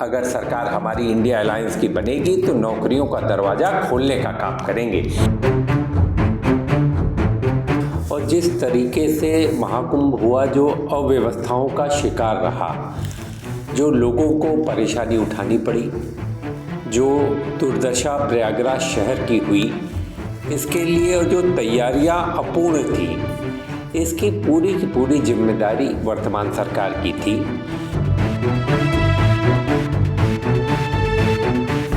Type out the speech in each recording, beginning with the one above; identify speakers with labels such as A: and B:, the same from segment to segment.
A: अगर सरकार हमारी इंडिया अलायंस की बनेगी तो नौकरियों का दरवाज़ा खोलने का काम करेंगे। और जिस तरीके से महाकुंभ हुआ, जो अव्यवस्थाओं का शिकार रहा, जो लोगों को परेशानी उठानी पड़ी, जो दुर्दशा प्रयागराज शहर की हुई, इसके लिए जो तैयारियां अपूर्ण थी, इसकी पूरी की पूरी जिम्मेदारी वर्तमान सरकार की थी।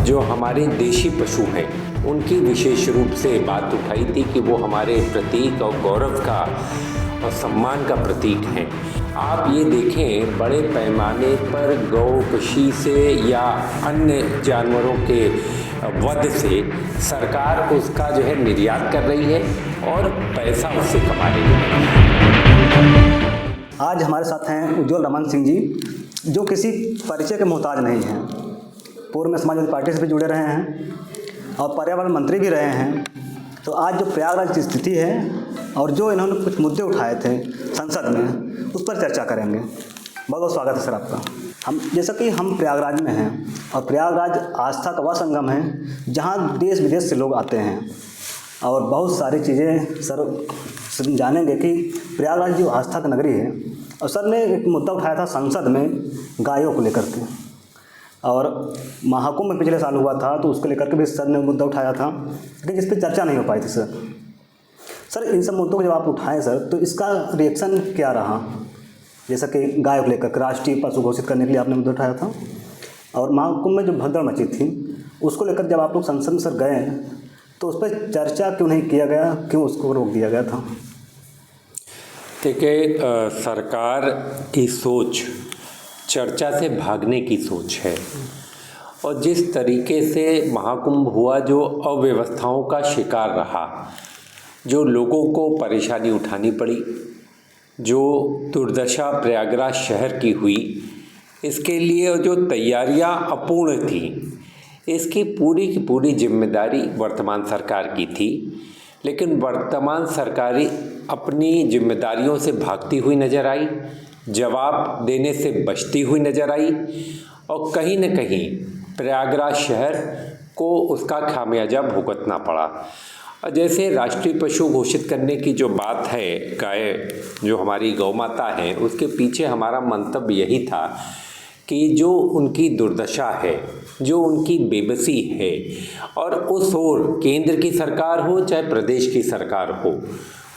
A: जो हमारे देशी पशु हैं, उनकी विशेष रूप से बात उठाई थी कि वो हमारे प्रतीक और गौरव का और सम्मान का प्रतीक हैं। आप ये देखें, बड़े पैमाने पर गौकशी से या अन्य जानवरों के वध से सरकार उसका जो है निर्यात कर रही है और पैसा उससे कमा रही है।
B: आज हमारे साथ हैं उज्ज्वल रमन सिंह जी, जो किसी परिचय के मोहताज नहीं हैं। पूर्व में समाजवादी पार्टी से भी जुड़े रहे हैं और पर्यावरण मंत्री भी रहे हैं। तो आज जो प्रयागराज की स्थिति है और जो इन्होंने कुछ मुद्दे उठाए थे संसद में, उस पर चर्चा करेंगे। बहुत बहुत स्वागत है सर आपका। जैसा कि हम प्रयागराज में हैं और प्रयागराज आस्था का वह संगम है जहां देश विदेश से लोग आते हैं और बहुत सारी चीज़ें सर जानेंगे कि प्रयागराज जो आस्था की नगरी है। और सर ने एक मुद्दा उठाया था संसद में गायों को लेकर के, और महाकुंभ में पिछले साल हुआ था तो उसको लेकर के भी सर ने मुद्दा उठाया था, लेकिन इस पर चर्चा नहीं हो पाई थी सर इन सब मुद्दों को जब आप उठाएं सर, तो इसका रिएक्शन क्या रहा? जैसा कि गाय को लेकर राष्ट्रीय पशु घोषित करने के लिए आपने मुद्दा उठाया था, और महाकुंभ में जो भगदड़ मची थी उसको लेकर जब आप लोग संसद में सर गए तो उस पर चर्चा क्यों नहीं किया गया, क्यों उसको रोक दिया गया था?
A: देखिए, सरकार की सोच चर्चा से भागने की सोच है। और जिस तरीके से महाकुंभ हुआ, जो अव्यवस्थाओं का शिकार रहा, जो लोगों को परेशानी उठानी पड़ी, जो दुर्दशा प्रयागराज शहर की हुई, इसके लिए जो तैयारियां अपूर्ण थी, इसकी पूरी की पूरी जिम्मेदारी वर्तमान सरकार की थी। लेकिन वर्तमान सरकारी अपनी जिम्मेदारियों से भागती हुई नज़र आई, जवाब देने से बचती हुई नज़र आई, और कहीं न कहीं प्रयागराज शहर को उसका खामियाजा भुगतना पड़ा। और जैसे राष्ट्रीय पशु घोषित करने की जो बात है, गाय जो हमारी गौ माता है, उसके पीछे हमारा मंतव्य यही था कि जो उनकी दुर्दशा है, जो उनकी बेबसी है, और उस ओर केंद्र की सरकार हो चाहे प्रदेश की सरकार हो,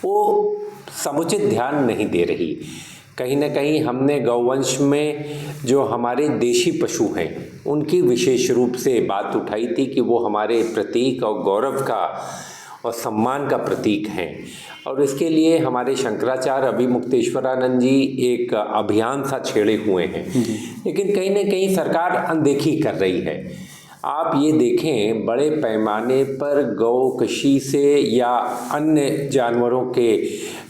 A: वो समुचित ध्यान नहीं दे रही। कहीं न कहीं हमने गौवंश में जो हमारे देशी पशु हैं, उनकी विशेष रूप से बात उठाई थी कि वो हमारे प्रतीक और गौरव का और सम्मान का प्रतीक हैं। और इसके लिए हमारे शंकराचार्य अभिमुक्तेश्वरानंद जी एक अभियान सा छेड़े हुए हैं, लेकिन कहीं न कहीं सरकार अनदेखी कर रही है। आप ये देखें, बड़े पैमाने पर गौकशी से या अन्य जानवरों के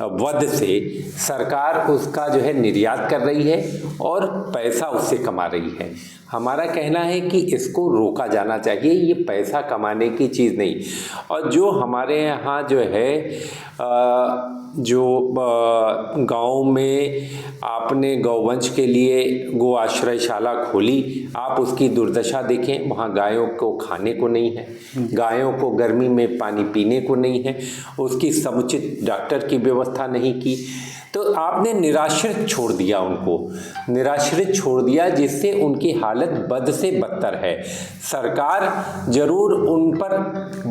A: वध से सरकार उसका जो है निर्यात कर रही है और पैसा उससे कमा रही है। हमारा कहना है कि इसको रोका जाना चाहिए, ये पैसा कमाने की चीज़ नहीं। और जो हमारे यहाँ जो है जो गांव में आपने गौवंश के लिए गो आश्रयशाला खोली, आप उसकी दुर्दशा देखें, वहाँ गायों को खाने को नहीं है, गायों को गर्मी में पानी पीने को नहीं है, उसकी समुचित डॉक्टर की व्यवस्था नहीं की, तो आपने निराश्रित छोड़ दिया, उनको निराश्रित छोड़ दिया, जिससे उनकी हालत बद से बदतर है। सरकार जरूर उन पर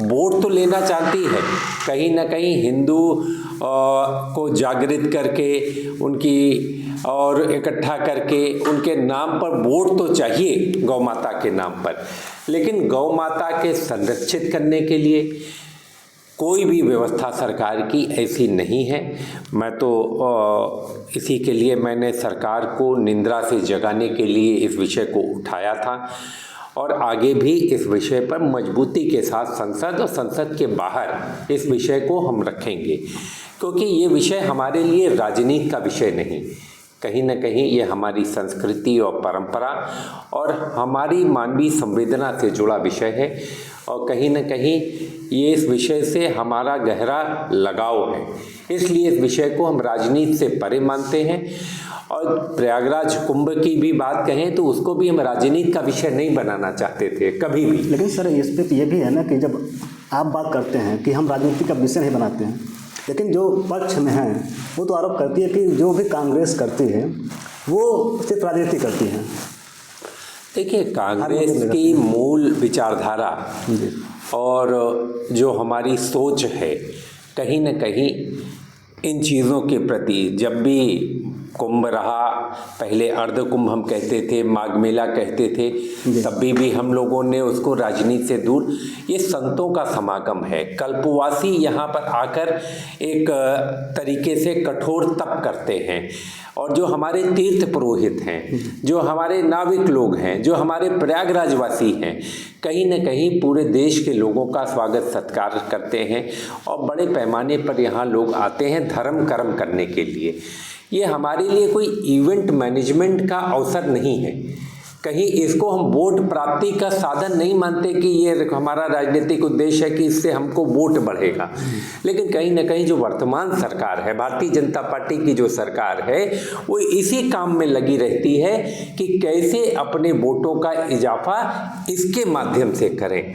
A: वोट तो लेना चाहती है, कहीं ना कहीं हिंदू को जागृत करके उनकी और इकट्ठा करके उनके नाम पर वोट तो चाहिए गौ माता के नाम पर, लेकिन गौ माता के संरक्षित करने के लिए कोई भी व्यवस्था सरकार की ऐसी नहीं है। मैं तो इसी के लिए मैंने सरकार को निंदा से जगाने के लिए इस विषय को उठाया था, और आगे भी इस विषय पर मजबूती के साथ संसद और संसद के बाहर इस विषय को हम रखेंगे, क्योंकि ये विषय हमारे लिए राजनीति का विषय नहीं, कहीं न कहीं ये हमारी संस्कृति और परंपरा और हमारी मानवीय संवेदना से जुड़ा विषय है, और कहीं न कहीं ये इस विषय से हमारा गहरा लगाव है। इसलिए इस विषय को हम राजनीति से परे मानते हैं और प्रयागराज कुंभ की भी बात कहें तो उसको भी हम राजनीति का विषय नहीं बनाना चाहते थे कभी भी।
B: लेकिन सर इस पे ये भी है ना कि जब आप बात करते हैं कि हम राजनीति का विषय नहीं बनाते हैं, लेकिन जो पक्ष में हैं वो तो आरोप करती है कि जो भी कांग्रेस करती है वो सिर्फ राजनीति करती है।
A: देखिए, कांग्रेस की मूल विचारधारा और जो हमारी सोच है कहीं न कहीं इन चीज़ों के प्रति, जब भी कुंभ रहा, पहले अर्ध कुंभ हम कहते थे, माघ मेला कहते थे, तभी भी हम लोगों ने उसको राजनीति से दूर, ये संतों का समागम है। कल्पवासी यहाँ पर आकर एक तरीके से कठोर तप करते हैं, और जो हमारे तीर्थ पुरोहित हैं, जो हमारे नाविक लोग हैं, जो हमारे प्रयागराजवासी हैं, कहीं न कहीं पूरे देश के लोगों का स्वागत सत्कार करते हैं और बड़े पैमाने पर यहाँ लोग आते हैं धर्म कर्म करने के लिए। ये हमारे लिए कोई इवेंट मैनेजमेंट का अवसर नहीं है, कहीं इसको हम वोट प्राप्ति का साधन नहीं मानते कि ये हमारा राजनीतिक उद्देश्य है कि इससे हमको वोट बढ़ेगा। लेकिन कहीं ना कहीं जो वर्तमान सरकार है, भारतीय जनता पार्टी की जो सरकार है, वो इसी काम में लगी रहती है कि कैसे अपने वोटों का इजाफा इसके माध्यम से करें।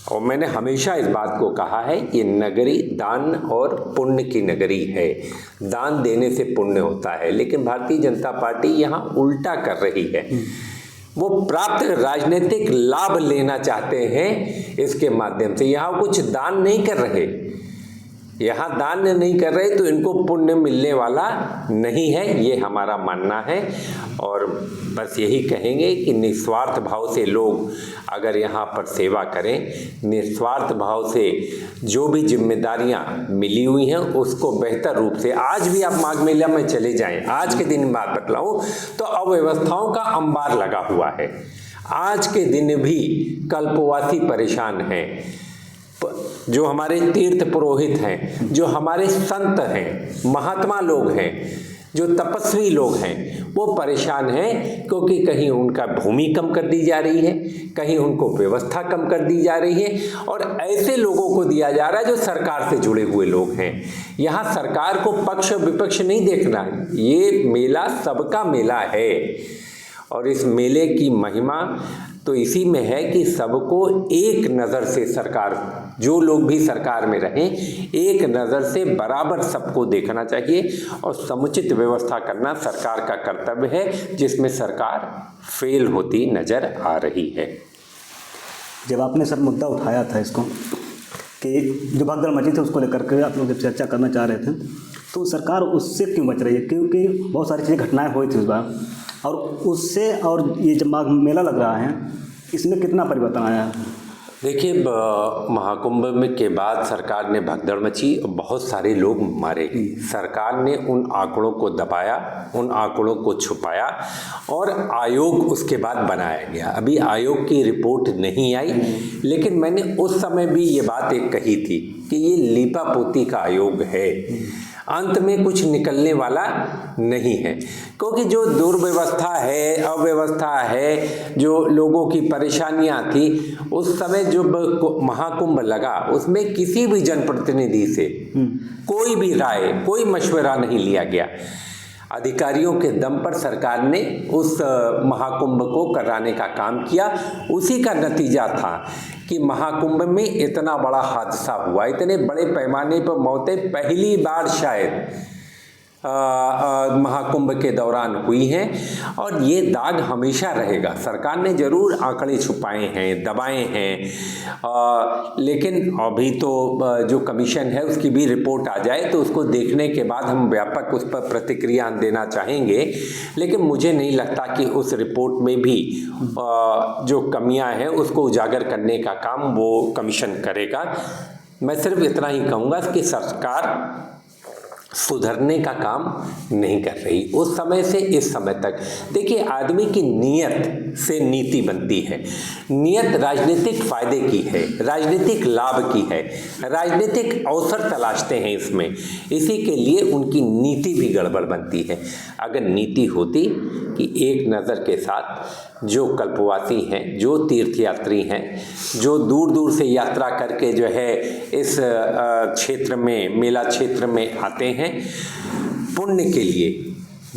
A: और मैंने हमेशा इस बात को कहा है, ये नगरी दान और पुण्य की नगरी है, दान देने से पुण्य होता है। लेकिन भारतीय जनता पार्टी यहाँ उल्टा कर रही है, वो प्राप्त राजनीतिक लाभ लेना चाहते हैं इसके माध्यम से। यहाँ कुछ दान नहीं कर रहे, यहाँ दान नहीं कर रहे तो इनको पुण्य मिलने वाला नहीं है, ये हमारा मानना है। और बस यही कहेंगे कि निस्वार्थ भाव से लोग अगर यहाँ पर सेवा करें, निस्वार्थ भाव से जो भी जिम्मेदारियाँ मिली हुई हैं उसको बेहतर रूप से, आज भी आप माघ मेला में चले जाएं, आज के दिन बात बतलाऊं तो अव्यवस्थाओं का अंबार लगा हुआ है। आज के दिन भी कल्पवासी परेशान हैं, जो हमारे तीर्थ पुरोहित हैं, जो हमारे संत हैं, महात्मा लोग हैं, जो तपस्वी लोग हैं, वो परेशान हैं क्योंकि कहीं उनका भूमि कम कर दी जा रही है, कहीं उनको व्यवस्था कम कर दी जा रही है, और ऐसे लोगों को दिया जा रहा है जो सरकार से जुड़े हुए लोग हैं। यहाँ सरकार को पक्ष विपक्ष नहीं देखना है, ये मेला सबका मेला है। और इस मेले की महिमा तो इसी में है कि सबको एक नज़र से, सरकार जो लोग भी सरकार में रहें, एक नज़र से बराबर सबको देखना चाहिए और समुचित व्यवस्था करना सरकार का कर्तव्य है, जिसमें सरकार फेल होती नज़र आ रही है।
B: जब आपने सर मुद्दा उठाया था इसको कि जो भगदड़ मची थी उसको लेकर के आप लोग जब चर्चा करना चाह रहे थे, तो सरकार उससे क्यों बच रही है? क्योंकि बहुत सारी चीज़ें घटनाएं हुई थी उस बार, और उससे और ये जब माघ मेला लग रहा है इसमें कितना परिवर्तन आया है?
A: देखिए, महाकुंभ में के बाद सरकार ने भगदड़ मची और बहुत सारे लोग मारे। सरकार ने उन आंकड़ों को दबाया, उन आंकड़ों को छुपाया और आयोग उसके बाद बनाया गया। अभी आयोग की रिपोर्ट नहीं आई, लेकिन मैंने उस समय भी ये बात एक कही थी कि ये लीपापोती का आयोग है, अंत में कुछ निकलने वाला नहीं है। क्योंकि जो दुर्व्यवस्था है, अव्यवस्था है, जो लोगों की परेशानियां थी, उस समय जो महाकुंभ लगा उसमें किसी भी जनप्रतिनिधि से कोई भी राय, कोई मशवरा नहीं लिया गया। अधिकारियों के दम पर सरकार ने उस महाकुंभ को कराने का काम किया। उसी का नतीजा था कि महाकुंभ में इतना बड़ा हादसा हुआ, इतने बड़े पैमाने पर मौतें पहली बार शायद महाकुंभ के दौरान हुई हैं, और ये दाग हमेशा रहेगा। सरकार ने ज़रूर आंकड़े छुपाए हैं, दबाए हैं, लेकिन अभी तो जो कमीशन है उसकी भी रिपोर्ट आ जाए तो उसको देखने के बाद हम व्यापक उस पर प्रतिक्रिया देना चाहेंगे। लेकिन मुझे नहीं लगता कि उस रिपोर्ट में भी जो कमियां हैं उसको उजागर करने का काम वो कमीशन करेगा। मैं सिर्फ इतना ही कहूँगा कि सरकार सुधरने का काम नहीं कर रही। उस समय से इस समय तक देखिए, आदमी की नीयत से नीति बनती है। नीयत राजनीतिक फायदे की है, राजनीतिक लाभ की है, राजनीतिक अवसर तलाशते हैं इसमें, इसी के लिए उनकी नीति भी गड़बड़ बनती है। अगर नीति होती कि एक नज़र के साथ जो कल्पवासी हैं, जो तीर्थयात्री हैं, जो दूर दूर से यात्रा करके जो है इस क्षेत्र में, मेला क्षेत्र में आते हैं पुण्य के लिए,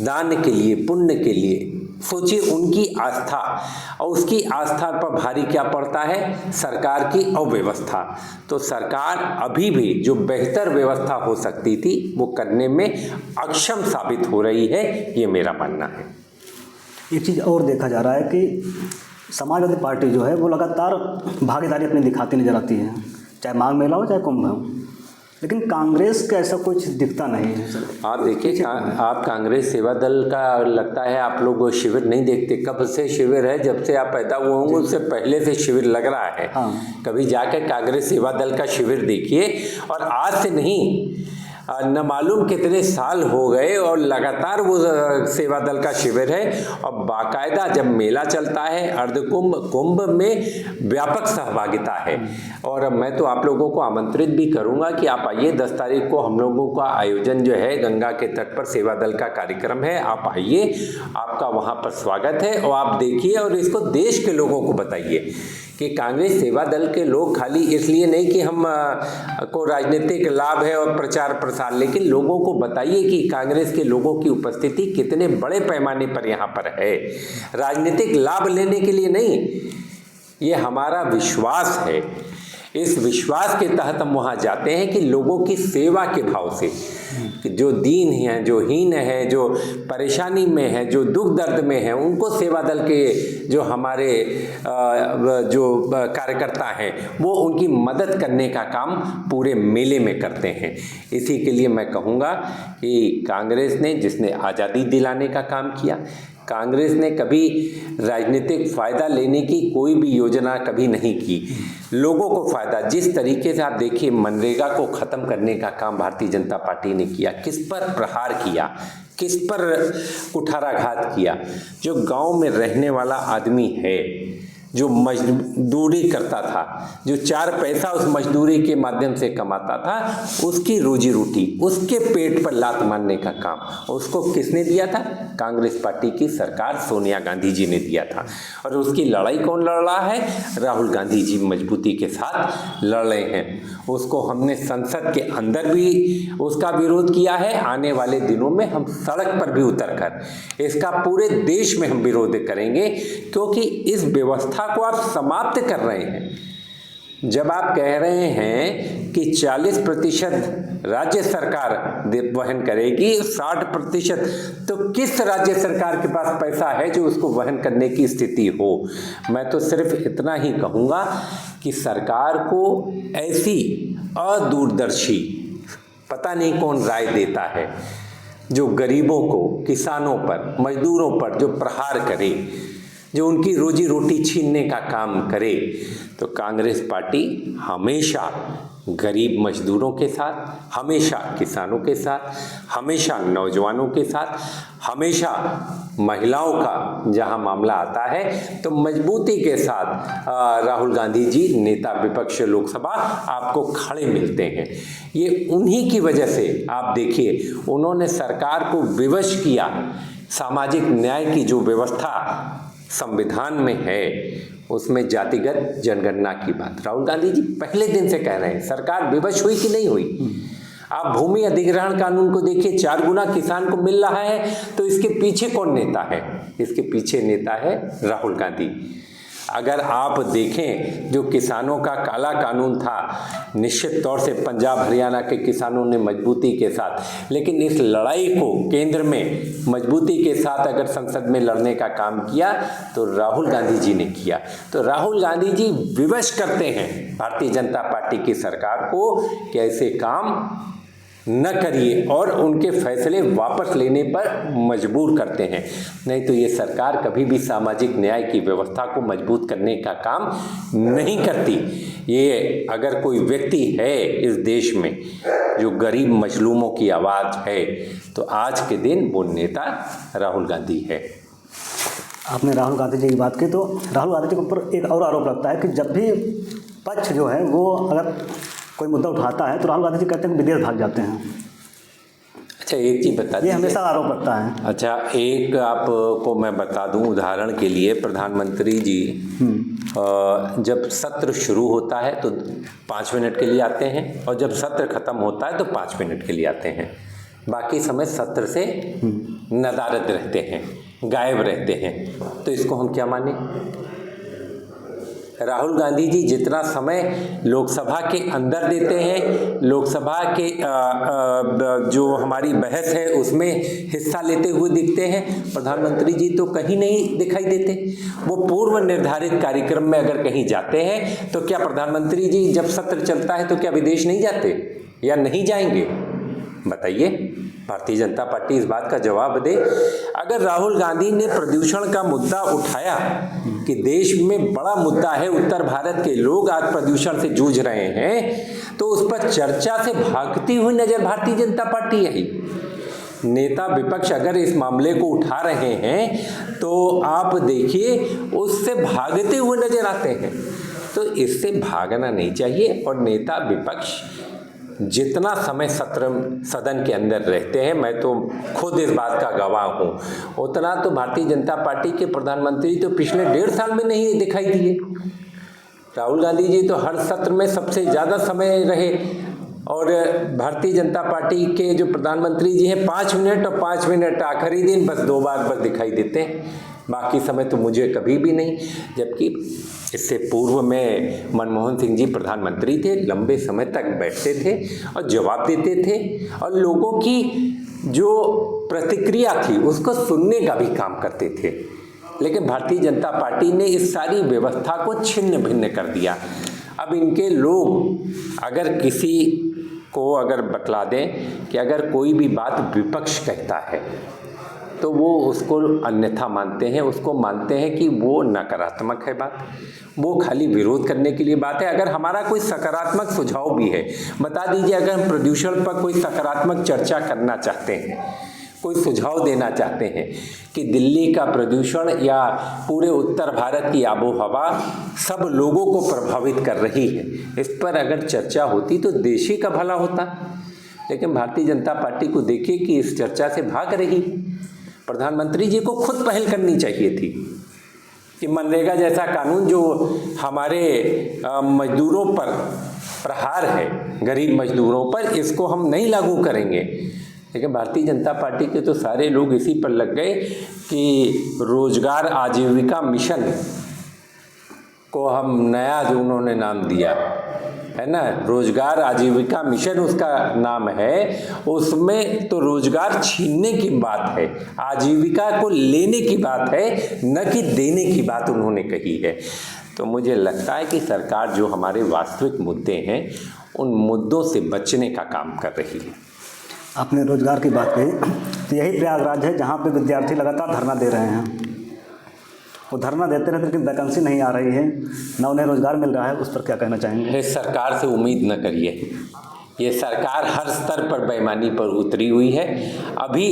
A: दान के लिए, पुण्य के लिए। सोचिए उनकी आस्था, और उसकी आस्था पर भारी क्या पड़ता है? सरकार की अव्यवस्था। तो सरकार अभी भी जो बेहतर व्यवस्था हो सकती थी वो करने में अक्षम साबित हो रही है, ये मेरा मानना है।
B: एक चीज़ और देखा जा रहा है कि समाजवादी पार्टी जो है वो लगातार भागीदारी अपनी दिखाती नजर आती है, चाहे माघ मेला हो चाहे कुंभ हो, लेकिन कांग्रेस का ऐसा कुछ दिखता नहीं है सर।
A: आप देखिए, आप कांग्रेस सेवा दल का लगता है आप लोग शिविर नहीं देखते। कब से शिविर है? जब से आप पैदा हुए होंगे उससे पहले से शिविर लग रहा है।
B: हाँ।
A: कभी जाकर कांग्रेस सेवा दल का शिविर देखिए, और आज से नहीं, न मालूम कितने साल हो गए और लगातार वो सेवा दल का शिविर है। और बाकायदा जब मेला चलता है, अर्धकुंभ, कुंभ में व्यापक सहभागिता है। और मैं तो आप लोगों को आमंत्रित भी करूंगा कि आप आइए, 10 तारीख को हम लोगों का आयोजन जो है गंगा के तट पर सेवा दल का कार्यक्रम है, आप आइए, आपका वहाँ पर स्वागत है। और आप देखिए और इसको देश के लोगों को बताइए कि कांग्रेस सेवा दल के लोग खाली इसलिए नहीं कि हम को राजनीतिक लाभ है और प्रचार प्रसार, लेकिन लोगों को बताइए कि कांग्रेस के लोगों की उपस्थिति कितने बड़े पैमाने पर यहाँ पर है। राजनीतिक लाभ लेने के लिए नहीं, ये हमारा विश्वास है। इस विश्वास के तहत हम वहाँ जाते हैं कि लोगों की सेवा के भाव से, कि जो दीन हैं, जो हीन है, जो परेशानी में है, जो दुख दर्द में है, उनको सेवा दल के जो हमारे जो कार्यकर्ता हैं वो उनकी मदद करने का काम पूरे मेले में करते हैं। इसी के लिए मैं कहूँगा कि कांग्रेस ने, जिसने आज़ादी दिलाने का काम किया, कांग्रेस ने कभी राजनीतिक फ़ायदा लेने की कोई भी योजना कभी नहीं की। लोगों को फ़ायदा, जिस तरीके से आप देखिए मनरेगा को ख़त्म करने का काम भारतीय जनता पार्टी ने किया, किस पर प्रहार किया, किस पर कुठाराघात किया। जो गांव में रहने वाला आदमी है, जो मजदूरी करता था, जो 4 पैसा उस मजदूरी के माध्यम से कमाता था, उसकी रोजी रोटी, उसके पेट पर लात मारने का काम उसको किसने दिया था? कांग्रेस पार्टी की सरकार सोनिया गांधी जी ने दिया था। और उसकी लड़ाई कौन लड़ रहा है? राहुल गांधी जी मजबूती के साथ लड़ रहे हैं। उसको हमने संसद के अंदर भी उसका विरोध किया है, आने वाले दिनों में हम सड़क पर भी उतरकर इसका पूरे देश में हम विरोध करेंगे, क्योंकि इस व्यवस्था को आप समाप्त कर रहे हैं। जब आप कह रहे हैं कि 40% राज्य सरकार वहन करेगी, 60%, तो किस राज्य सरकार के पास पैसा है जो उसको वहन करने की स्थिति हो? मैं तो सिर्फ इतना ही कहूँगा कि सरकार को ऐसी अदूरदर्शी पता नहीं कौन राय देता है, जो गरीबों को, किसानों पर, मजदूरों पर जो प्रहार करे, जो उनकी रोजी रोटी छीनने का काम करे। तो कांग्रेस पार्टी हमेशा गरीब मजदूरों के साथ, हमेशा किसानों के साथ, हमेशा नौजवानों के साथ, हमेशा महिलाओं का जहां मामला आता है तो मजबूती के साथ राहुल गांधी जी, नेता विपक्ष लोकसभा, आपको खड़े मिलते हैं। ये उन्हीं की वजह से आप देखिए, उन्होंने सरकार को विवश किया। सामाजिक न्याय की जो व्यवस्था संविधान में है उसमें जातिगत जनगणना की बात राहुल गांधी जी पहले दिन से कह रहे हैं। सरकार विवश हुई कि नहीं हुई? आप भूमि अधिग्रहण कानून को देखिए, 4 गुना किसान को मिल रहा है, तो इसके पीछे कौन नेता है? इसके पीछे नेता है राहुल गांधी। अगर आप देखें जो किसानों का काला कानून था, निश्चित तौर से पंजाब हरियाणा के किसानों ने मजबूती के साथ, लेकिन इस लड़ाई को केंद्र में मजबूती के साथ अगर संसद में लड़ने का काम किया तो राहुल गांधी जी ने किया। तो राहुल गांधी जी विवश करते हैं भारतीय जनता पार्टी की सरकार को कि ऐसे काम न करिए, और उनके फैसले वापस लेने पर मजबूर करते हैं। नहीं तो ये सरकार कभी भी सामाजिक न्याय की व्यवस्था को मजबूत करने का काम नहीं करती। ये अगर कोई व्यक्ति है इस देश में जो गरीब मजलूमों की आवाज़ है, तो आज के दिन वो नेता राहुल गांधी है।
B: आपने राहुल गांधी जी की बात की, तो राहुल गांधी जी के ऊपर एक और आरोप लगता है कि जब भी पक्ष जो है वो अगर कोई मुद्दा उठाता है तो राहुल गांधी जी कहते हैं कि विदेश भाग जाते हैं।
A: अच्छा, एक चीज़ बता दीजिए,
B: ये हमेशा आरोप लगता है।
A: अच्छा, एक आपको मैं बता दूं उदाहरण के लिए, प्रधानमंत्री जी जब सत्र शुरू होता है तो 5 मिनट के लिए आते हैं, और जब सत्र खत्म होता है तो 5 मिनट के लिए आते हैं। बाकी समय सत्र से नदारद रहते हैं, गायब रहते हैं, तो इसको हम क्या माने? राहुल गांधी जी जितना समय लोकसभा के अंदर देते हैं, लोकसभा के जो हमारी बहस है उसमें हिस्सा लेते हुए दिखते हैं, प्रधानमंत्री जी तो कहीं नहीं दिखाई देते। वो पूर्व निर्धारित कार्यक्रम में अगर कहीं जाते हैं तो क्या प्रधानमंत्री जी जब सत्र चलता है तो क्या विदेश नहीं जाते या नहीं जाएंगे? बताइए, भारतीय जनता पार्टी इस बात का जवाब दे। अगर राहुल गांधी ने प्रदूषण का मुद्दा उठाया कि देश में बड़ा मुद्दा है, उत्तर भारत के लोग आज प्रदूषण से जूझ रहे हैं, तो उस पर चर्चा से भागती हुई नजर भारतीय जनता पार्टी आई। नेता विपक्ष अगर इस मामले को उठा रहे हैं तो आप देखिए उससे भागते हुए नजर आते हैं। तो इससे भागना नहीं चाहिए। और नेता विपक्ष जितना समय सदन के अंदर रहते हैं, मैं तो खुद इस बात का गवाह हूँ, उतना तो भारतीय जनता पार्टी के प्रधानमंत्री तो पिछले 1.5 साल में नहीं दिखाई दिए। राहुल गांधी जी तो हर सत्र में सबसे ज़्यादा समय रहे, और भारतीय जनता पार्टी के जो प्रधानमंत्री जी हैं 5 मिनट और 5 मिनट आखिरी दिन बस 2 बार बस दिखाई देते हैं, बाकी समय तो मुझे कभी भी नहीं। जबकि इससे पूर्व में मनमोहन सिंह जी प्रधानमंत्री थे, लंबे समय तक बैठते थे और जवाब देते थे, और लोगों की जो प्रतिक्रिया थी उसको सुनने का भी काम करते थे। लेकिन भारतीय जनता पार्टी ने इस सारी व्यवस्था को छिन्न भिन्न कर दिया। अब इनके लोग अगर किसी को अगर बतला दें कि अगर कोई भी बात विपक्ष कहता है तो वो उसको अन्यथा मानते हैं, उसको मानते हैं कि वो नकारात्मक है बात, वो खाली विरोध करने के लिए बात है। अगर हमारा कोई सकारात्मक सुझाव भी है, बता दीजिए, अगर हम प्रदूषण पर कोई सकारात्मक चर्चा करना चाहते हैं, कोई सुझाव देना चाहते हैं कि दिल्ली का प्रदूषण या पूरे उत्तर भारत की आबोहवा सब लोगों को प्रभावित कर रही है, इस पर अगर चर्चा होती तो देश ही का भला होता। लेकिन भारतीय जनता पार्टी को देखिए कि इस चर्चा से भाग रही। प्रधानमंत्री जी को खुद पहल करनी चाहिए थी कि मनरेगा जैसा कानून जो हमारे मजदूरों पर प्रहार है, गरीब मजदूरों पर, इसको हम नहीं लागू करेंगे। लेकिन भारतीय जनता पार्टी के तो सारे लोग इसी पर लग गए कि रोजगार आजीविका मिशन को हम नया जो उन्होंने नाम दिया है ना, रोजगार आजीविका मिशन उसका नाम है, उसमें तो रोजगार छीनने की बात है, आजीविका को लेने की बात है, न कि देने की बात उन्होंने कही है। तो मुझे लगता है कि सरकार जो हमारे वास्तविक मुद्दे हैं उन मुद्दों से बचने का काम कर रही है।
B: आपने रोजगार की बात कही, तो यही प्रयागराज है जहाँ पे विद्यार्थी लगातार धरना दे रहे हैं। वो धरना देते रहते लेकिन वैकेंसी नहीं आ रही है, ना उन्हें रोजगार मिल रहा है, उस पर क्या कहना चाहेंगे?
A: इस सरकार से उम्मीद न करिए, ये सरकार हर स्तर पर बेईमानी पर उतरी हुई है। अभी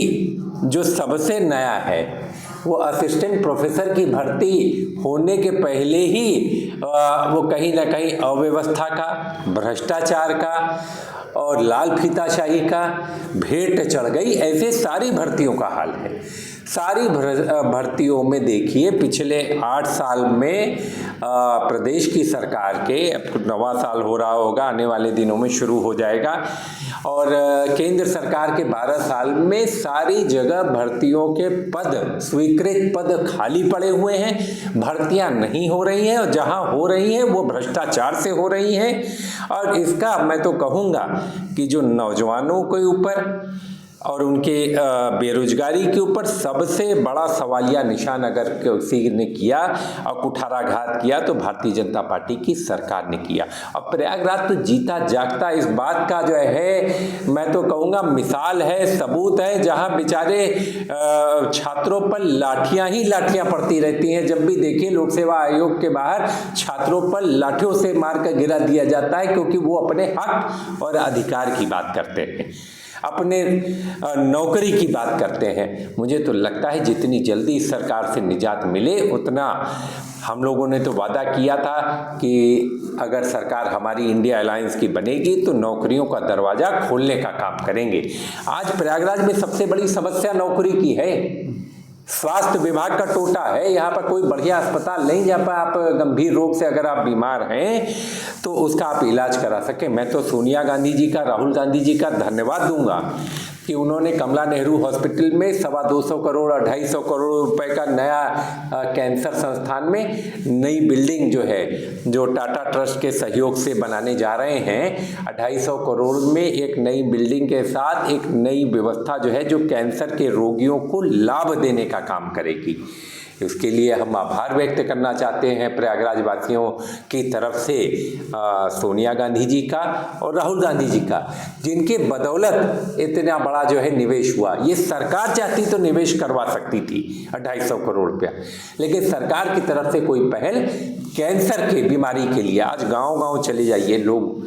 A: जो सबसे नया है वो असिस्टेंट प्रोफेसर की भर्ती होने के पहले ही वो कहीं ना कहीं अव्यवस्था का, भ्रष्टाचार का और लाल फीताशाही का भेंट चढ़ गई। ऐसे सारी भर्तियों का हाल है। सारी भर्तियों में देखिए पिछले 8 साल में प्रदेश की सरकार के, अब 9वां साल हो रहा होगा, आने वाले दिनों में शुरू हो जाएगा, और केंद्र सरकार के 12 साल में सारी जगह भर्तियों के पद, स्वीकृत पद खाली पड़े हुए हैं, भर्तियां नहीं हो रही हैं, और जहां हो रही हैं वो भ्रष्टाचार से हो रही हैं। और इसका मैं तो कहूँगा कि जो नौजवानों के ऊपर और उनके बेरोजगारी के ऊपर सबसे बड़ा सवालिया निशान अगर किसी ने किया और कुठाराघात किया तो भारतीय जनता पार्टी की सरकार ने किया। और प्रयागराज तो जीता जागता इस बात का जो है, मैं तो कहूँगा मिसाल है, सबूत है, जहाँ बेचारे छात्रों पर लाठियाँ ही लाठियाँ पड़ती रहती हैं। जब भी देखिए लोक सेवा आयोग के बाहर छात्रों पर लाठियों से मार कर गिरा दिया जाता है, क्योंकि वो अपने हक और अधिकार की बात करते हैं, अपने नौकरी की बात करते हैं। मुझे तो लगता है जितनी जल्दी इस सरकार से निजात मिले उतना, हम लोगों ने तो वादा किया था कि अगर सरकार हमारी इंडिया अलायंस की बनेगी तो नौकरियों का दरवाज़ा खोलने का काम करेंगे। आज प्रयागराज में सबसे बड़ी समस्या नौकरी की है, स्वास्थ्य विभाग का टोटा है। यहाँ पर कोई बढ़िया अस्पताल नहीं जहाँ पर आप गंभीर रोग से अगर आप बीमार हैं तो उसका आप इलाज करा सकें। मैं तो सोनिया गांधी जी का, राहुल गांधी जी का धन्यवाद दूंगा कि उन्होंने कमला नेहरू हॉस्पिटल में 225 करोड़ 250 करोड़ रुपए का नया कैंसर संस्थान में नई बिल्डिंग जो है, जो टाटा ट्रस्ट के सहयोग से बनाने जा रहे हैं, 250 करोड़ में एक नई बिल्डिंग के साथ एक नई व्यवस्था जो है जो कैंसर के रोगियों को लाभ देने का काम करेगी। इसके लिए हम आभार व्यक्त करना चाहते हैं प्रयागराज वासियों की तरफ से सोनिया गांधी जी का और राहुल गांधी जी का, जिनके बदौलत इतना बड़ा जो है निवेश हुआ। ये सरकार चाहती तो निवेश करवा सकती थी 250 करोड़ रुपया, लेकिन सरकार की तरफ से कोई पहल कैंसर की बीमारी के लिए, आज गांव-गांव चले जाइए, लोग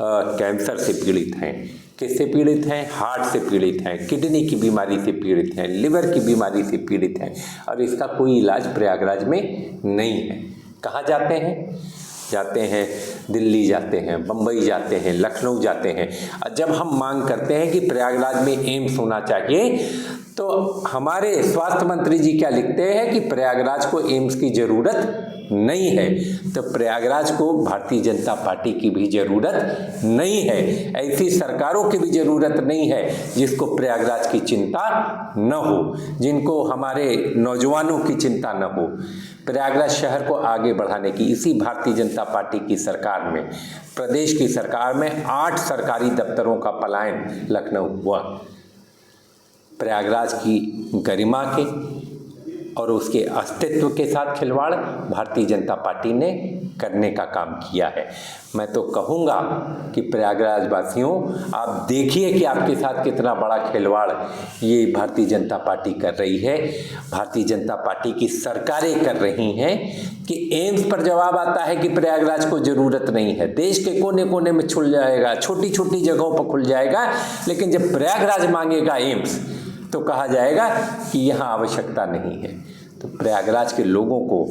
A: कैंसर से पीड़ित हैं। किससे पीड़ित हैं? हार्ट से पीड़ित हैं, किडनी की बीमारी से पीड़ित हैं, लिवर की बीमारी से पीड़ित हैं, और इसका कोई इलाज प्रयागराज में नहीं है। कहाँ जाते हैं? जाते हैं दिल्ली, जाते हैं बम्बई, जाते हैं लखनऊ, जाते हैं। और जब हम मांग करते हैं कि प्रयागराज में एम्स होना चाहिए, तो हमारे स्वास्थ्य मंत्री जी क्या लिखते हैं कि प्रयागराज को एम्स की ज़रूरत नहीं है। तो प्रयागराज को भारतीय जनता पार्टी की भी ज़रूरत नहीं है, ऐसी सरकारों की भी ज़रूरत नहीं है जिसको प्रयागराज की चिंता न हो, जिनको हमारे नौजवानों की चिंता न हो। प्रयागराज शहर को आगे बढ़ाने की इसी भारतीय जनता पार्टी की सरकार में, प्रदेश की सरकार में 8 सरकारी दफ्तरों का पलायन लखनऊ हुआ। प्रयागराज की गरिमा के और उसके अस्तित्व के साथ खिलवाड़ भारतीय जनता पार्टी ने करने का काम किया है। मैं तो कहूँगा कि प्रयागराज वासियों, आप देखिए कि आपके साथ कितना बड़ा खिलवाड़ ये भारतीय जनता पार्टी कर रही है, भारतीय जनता पार्टी की सरकारें कर रही हैं। कि एम्स पर जवाब आता है कि प्रयागराज को ज़रूरत नहीं है, देश के कोने कोने में खुल जाएगा, छोटी छोटी जगहों पर खुल जाएगा, लेकिन जब प्रयागराज मांगेगा एम्स तो कहा जाएगा कि यहाँ आवश्यकता नहीं है। तो प्रयागराज के लोगों को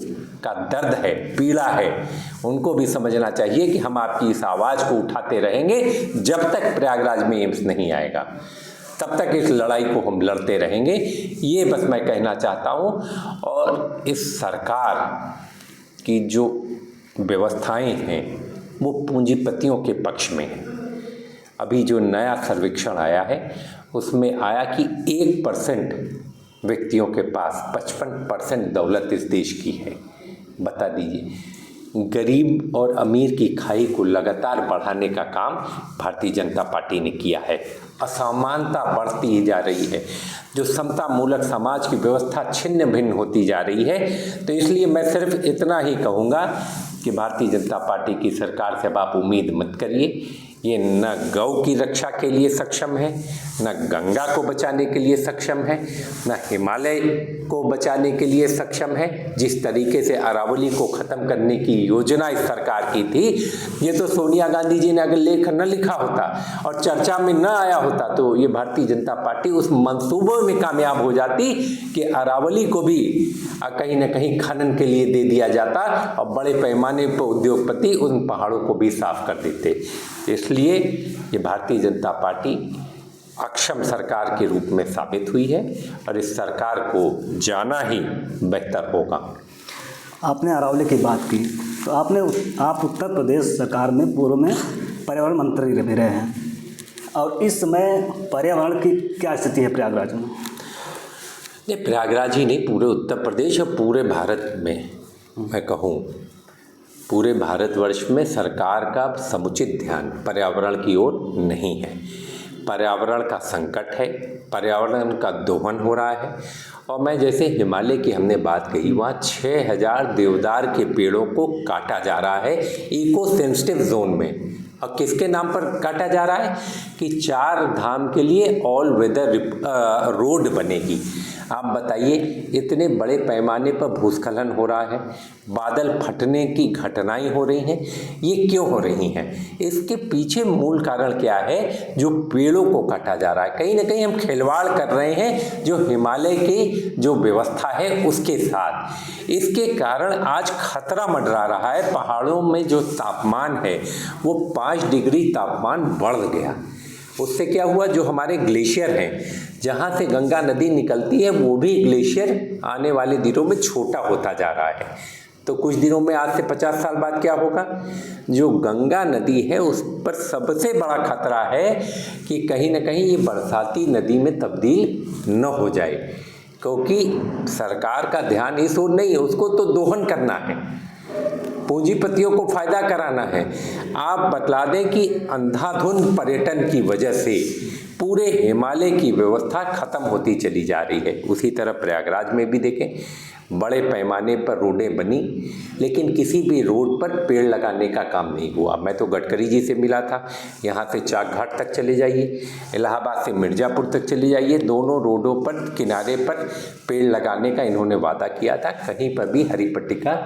A: का दर्द है, पीड़ा है, उनको भी समझना चाहिए कि हम आपकी इस आवाज़ को उठाते रहेंगे जब तक प्रयागराज में एम्स नहीं आएगा, तब तक इस लड़ाई को हम लड़ते रहेंगे। ये बस मैं कहना चाहता हूँ। और इस सरकार की जो व्यवस्थाएं हैं वो पूंजीपतियोयों के पक्ष में हैं। अभी जो नया सर्वेक्षण आया है उसमें आया कि 1% व्यक्तियों के पास 55% दौलत इस देश की है। बता दीजिए, गरीब और अमीर की खाई को लगातार बढ़ाने का काम भारतीय जनता पार्टी ने किया है। असमानता बढ़ती जा रही है, जो समता मूलक समाज की व्यवस्था छिन्न भिन्न होती जा रही है। तो इसलिए मैं सिर्फ इतना ही कहूँगा कि भारतीय जनता पार्टी की सरकार से अब आप उम्मीद मत करिए। ये न गौ की रक्षा के लिए सक्षम है, न गंगा को बचाने के लिए सक्षम है, न हिमालय को बचाने के लिए सक्षम है। जिस तरीके से अरावली को ख़त्म करने की योजना इस सरकार की थी, ये तो सोनिया गांधी जी ने अगर लेख न लिखा होता और चर्चा में न आया होता तो ये भारतीय जनता पार्टी उस मंसूबों में कामयाब हो जाती कि अरावली को भी कहीं न कहीं खनन के लिए दे दिया जाता और बड़े पैमाने पर उद्योगपति उन पहाड़ों को भी साफ कर देते। इसलिए ये भारतीय जनता पार्टी अक्षम सरकार के रूप में साबित हुई है और इस सरकार को जाना ही बेहतर होगा।
B: आपने अरावली की बात की, तो आप उत्तर प्रदेश सरकार में पूर्व में पर्यावरण मंत्री भी रहे हैं, और इस समय पर्यावरण की क्या स्थिति है प्रयागराज में?
A: ये प्रयागराज ही नहीं, पूरे उत्तर प्रदेश और पूरे भारत में मैं कहूँ, पूरे भारतवर्ष में सरकार का समुचित ध्यान पर्यावरण की ओर नहीं है। पर्यावरण का संकट है, पर्यावरण का दोहन हो रहा है। और मैं जैसे हिमालय की हमने बात कही, वहाँ 6000 देवदार के पेड़ों को काटा जा रहा है इको सेंसिटिव जोन में। और किसके नाम पर काटा जा रहा है कि 4 धाम के लिए ऑल वेदर रोड बनेगी। आप बताइए, इतने बड़े पैमाने पर भूस्खलन हो रहा है, बादल फटने की घटनाएं हो रही हैं, ये क्यों हो रही हैं? इसके पीछे मूल कारण क्या है? जो पेड़ों को काटा जा रहा है। कहीं ना कहीं हम खिलवाड़ कर रहे हैं जो हिमालय की जो व्यवस्था है उसके साथ। इसके कारण आज खतरा मंडरा रहा है। पहाड़ों में जो तापमान है वो 5 डिग्री तापमान बढ़ गया। उससे क्या हुआ, जो हमारे ग्लेशियर हैं, जहाँ से गंगा नदी निकलती है, वो भी ग्लेशियर आने वाले दिनों में छोटा होता जा रहा है। तो तो कुछ दिनों में आज से 50 साल बाद क्या होगा? जो गंगा नदी है उस पर सबसे बड़ा खतरा है कि कहीं ना कहीं ये बरसाती नदी में तब्दील न हो जाए, क्योंकि सरकार का ध्यान इस ओर नहीं है, उसको तो दोहन करना है, पूंजीपतियों को फायदा कराना है। आप बतला दें कि अंधाधुंध पर्यटन की वजह से पूरे हिमालय की व्यवस्था खत्म होती चली जा रही है। उसी तरह प्रयागराज में भी देखें, बड़े पैमाने पर रोडें बनी, लेकिन किसी भी रोड पर पेड़ लगाने का काम नहीं हुआ। मैं तो गडकरी जी से मिला था, यहाँ से चाक घाट तक चले जाइए, इलाहाबाद से मिर्ज़ापुर तक चले जाइए, दोनों रोडों पर किनारे पर पेड़ लगाने का इन्होंने वादा किया था। कहीं पर भी हरी पट्टिका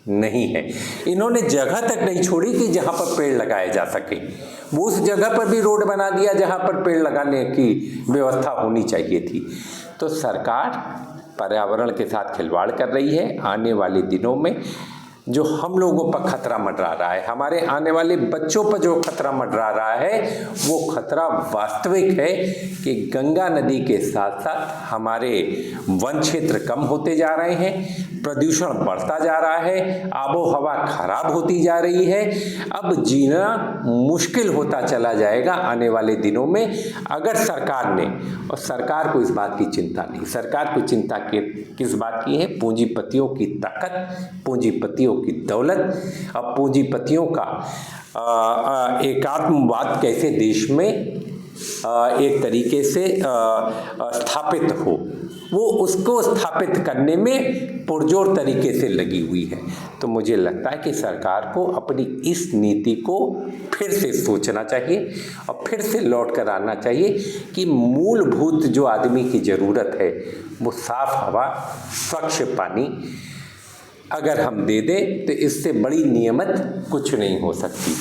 A: नहीं है। इन्होंने जगह तक नहीं छोड़ी कि जहाँ पर पेड़ लगाए जा सके। वो उस जगह पर भी रोड बना दिया जहाँ पर पेड़ लगाने की व्यवस्था होनी चाहिए थी। तो सरकार पर्यावरण के साथ खिलवाड़ कर रही है। आने वाले दिनों में जो हम लोगों पर खतरा मंडरा रहा है, हमारे आने वाले बच्चों पर जो खतरा मंडरा रहा है, वो खतरा वास्तविक है कि गंगा नदी के साथ साथ हमारे वन क्षेत्र कम होते जा रहे हैं, प्रदूषण बढ़ता जा रहा है, आबो हवा खराब होती जा रही है। अब जीना मुश्किल होता चला जाएगा आने वाले दिनों में, अगर सरकार ने, और सरकार को इस बात की चिंता नहीं, सरकार को चिंता किस बात की है? पूंजीपतियों की ताकत, पूंजीपतियों की दौलत, अब पूंजीपतियों का एकात्मवाद कैसे देश में एक तरीके से स्थापित हो, वो उसको स्थापित करने में पुरजोर तरीके से लगी हुई है। तो मुझे लगता है कि सरकार को अपनी इस नीति को फिर से सोचना चाहिए और फिर से लौट कर आना चाहिए कि मूलभूत जो आदमी की ज़रूरत है वो साफ हवा, स्वच्छ पानी अगर हम दे दें तो इससे बड़ी नियमत कुछ नहीं हो सकती।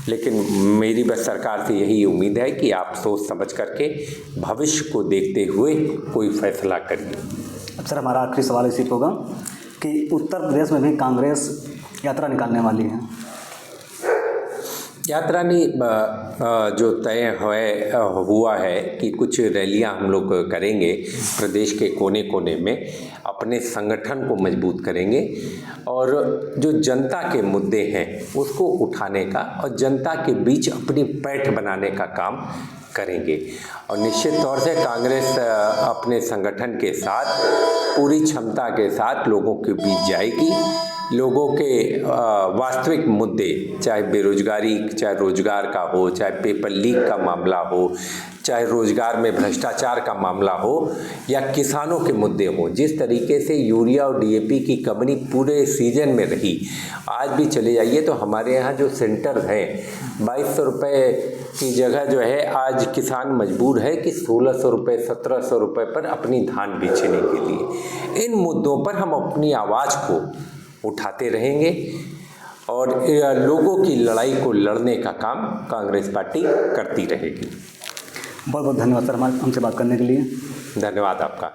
A: लेकिन मेरी बस सरकार से यही उम्मीद है कि आप सोच समझ करके भविष्य को देखते हुए कोई फैसला करिए।
B: अब सर, हमारा आखिरी सवाल इसी पर होगा कि उत्तर प्रदेश में भी कांग्रेस यात्रा निकालने वाली है।
A: यात्रा नहीं, जो तय हुआ है कि कुछ रैलियां हम लोग करेंगे प्रदेश के कोने कोने में, अपने संगठन को मजबूत करेंगे और जो जनता के मुद्दे हैं उसको उठाने का और जनता के बीच अपनी पैठ बनाने का काम करेंगे। और निश्चित तौर से कांग्रेस अपने संगठन के साथ पूरी क्षमता के साथ लोगों के बीच जाएगी। लोगों के वास्तविक मुद्दे, चाहे बेरोजगारी, चाहे रोजगार का हो, चाहे पेपर लीक का मामला हो, चाहे रोजगार में भ्रष्टाचार का मामला हो, या किसानों के मुद्दे हों, जिस तरीके से यूरिया और डीएपी की कमी पूरे सीजन में रही, आज भी चले जाइए तो हमारे यहाँ जो सेंटर हैं 2200 रुपये की जगह जो है आज किसान मजबूर है कि 1600 रुपये 1700 रुपये पर अपनी धान बेचने के लिए। इन मुद्दों पर हम अपनी आवाज़ को उठाते रहेंगे और लोगों की लड़ाई को लड़ने का काम कांग्रेस पार्टी करती रहेगी।
B: बहुत बहुत धन्यवाद सर हमसे बात करने के लिए।
A: धन्यवाद आपका।